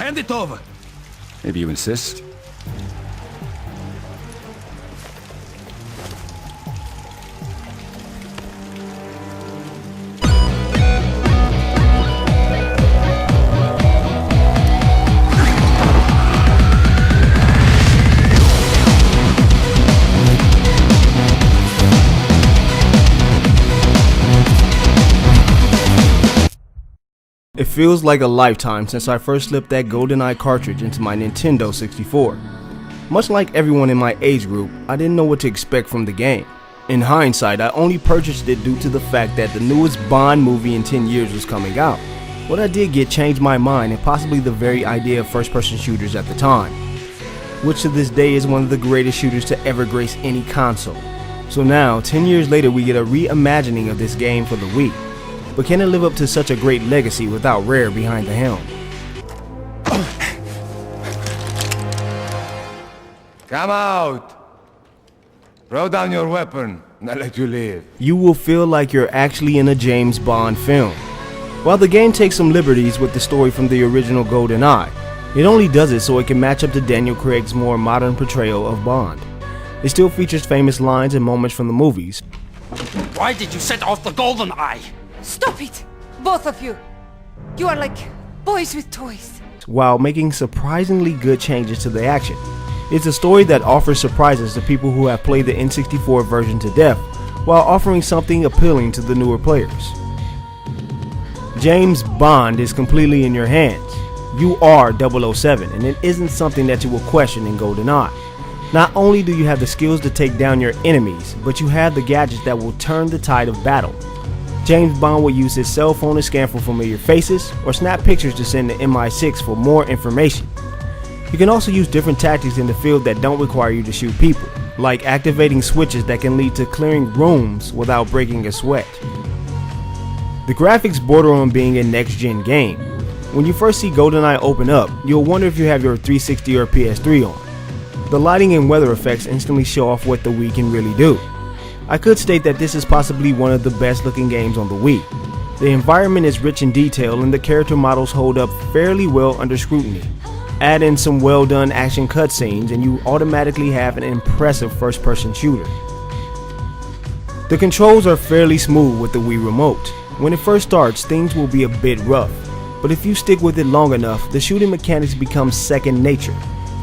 Hand it over. Maybe you insist? It feels like a lifetime since I first slipped that Goldeneye cartridge into my Nintendo 64. Much like everyone in my age group, I didn't know what to expect from the game. In hindsight, I only purchased it due to the fact that the newest Bond movie in 10 years was coming out. What I did get changed my mind and possibly the very idea of first-person shooters at the time, which to this day is one of the greatest shooters to ever grace any console. So now, 10 years later, we get a reimagining of this game for the Wii. But can it live up to such a great legacy without Rare behind the helm? Come out! Throw down your weapon, and I'll let you live. You will feel like you're actually in a James Bond film. While the game takes some liberties with the story from the original Goldeneye, it only does it so it can match up to Daniel Craig's more modern portrayal of Bond. It still features famous lines and moments from the movies. Why did you set off the Goldeneye? Stop it! Both of you! You are like boys with toys. While making surprisingly good changes to the action. It's a story that offers surprises to people who have played the N64 version to death, while offering something appealing to the newer players. James Bond is completely in your hands. You are 007, and it isn't something that you will question in GoldenEye. Not only do you have the skills to take down your enemies, but you have the gadgets that will turn the tide of battle. James Bond will use his cell phone to scan for familiar faces, or snap pictures to send to MI6 for more information. You can also use different tactics in the field that don't require you to shoot people, like activating switches that can lead to clearing rooms without breaking a sweat. The graphics border on being a next-gen game. When you first see GoldenEye open up, you'll wonder if you have your 360 or PS3 on. The lighting and weather effects instantly show off what the Wii can really do. I could state that this is possibly one of the best looking games on the Wii. The environment is rich in detail and the character models hold up fairly well under scrutiny. Add in some well done action cutscenes and you automatically have an impressive first person shooter. The controls are fairly smooth with the Wii remote. When it first starts, things will be a bit rough, but if you stick with it long enough, the shooting mechanics become second nature.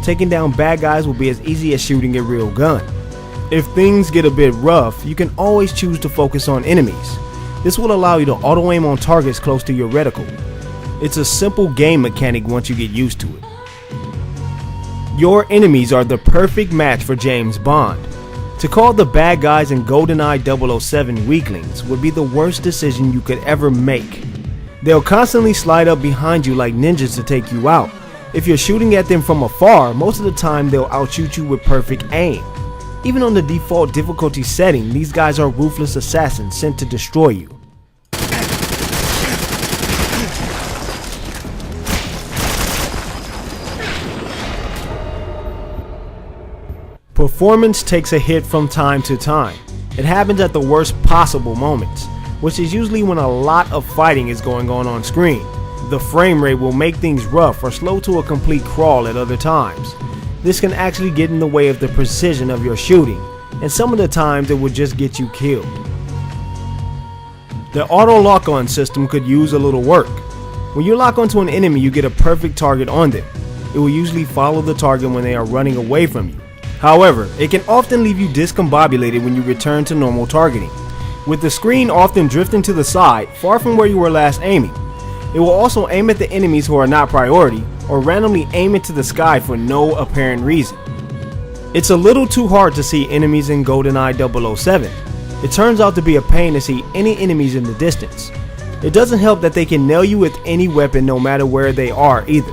Taking down bad guys will be as easy as shooting a real gun. If things get a bit rough, you can always choose to focus on enemies. This will allow you to auto-aim on targets close to your reticle. It's a simple game mechanic once you get used to it. Your enemies are the perfect match for James Bond. To call the bad guys in GoldenEye 007 weaklings would be the worst decision you could ever make. They'll constantly slide up behind you like ninjas to take you out. If you're shooting at them from afar, most of the time they'll outshoot you with perfect aim. Even on the default difficulty setting, these guys are ruthless assassins sent to destroy you. Performance takes a hit from time to time. It happens at the worst possible moments, which is usually when a lot of fighting is going on screen. The frame rate will make things rough or slow to a complete crawl at other times. This can actually get in the way of the precision of your shooting, and some of the times it will just get you killed. The auto lock-on system could use a little work. When you lock onto an enemy, you get a perfect target on them. It will usually follow the target when they are running away from you. However, it can often leave you discombobulated when you return to normal targeting, with the screen often drifting to the side, far from where you were last aiming. It will also aim at the enemies who are not priority, or randomly aim into the sky for no apparent reason. It's a little too hard to see enemies in GoldenEye 007. It turns out to be a pain to see any enemies in the distance. It doesn't help that they can nail you with any weapon no matter where they are either.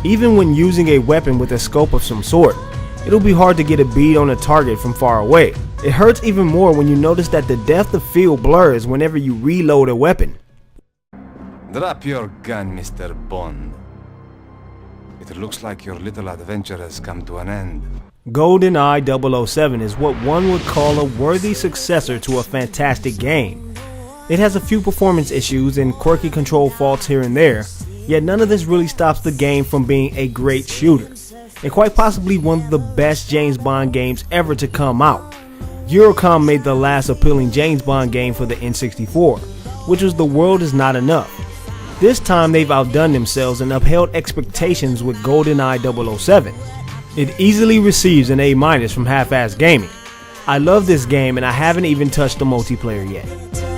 Even when using a weapon with a scope of some sort, it'll be hard to get a bead on a target from far away. It hurts even more when you notice that the depth of field blurs whenever you reload a weapon. Drop your gun, Mr. Bond. It looks like your little adventure has come to an end. GoldenEye 007 is what one would call a worthy successor to a fantastic game. It has a few performance issues and quirky control faults here and there. Yet none of this really stops the game from being a great shooter, and quite possibly one of the best James Bond games ever to come out. Eurocom made the last appealing James Bond game for the N64, which was The World Is Not Enough. This time they've outdone themselves and upheld expectations with Goldeneye 007. It easily receives an A- from Half-Ass Gaming. I love this game and I haven't even touched the multiplayer yet.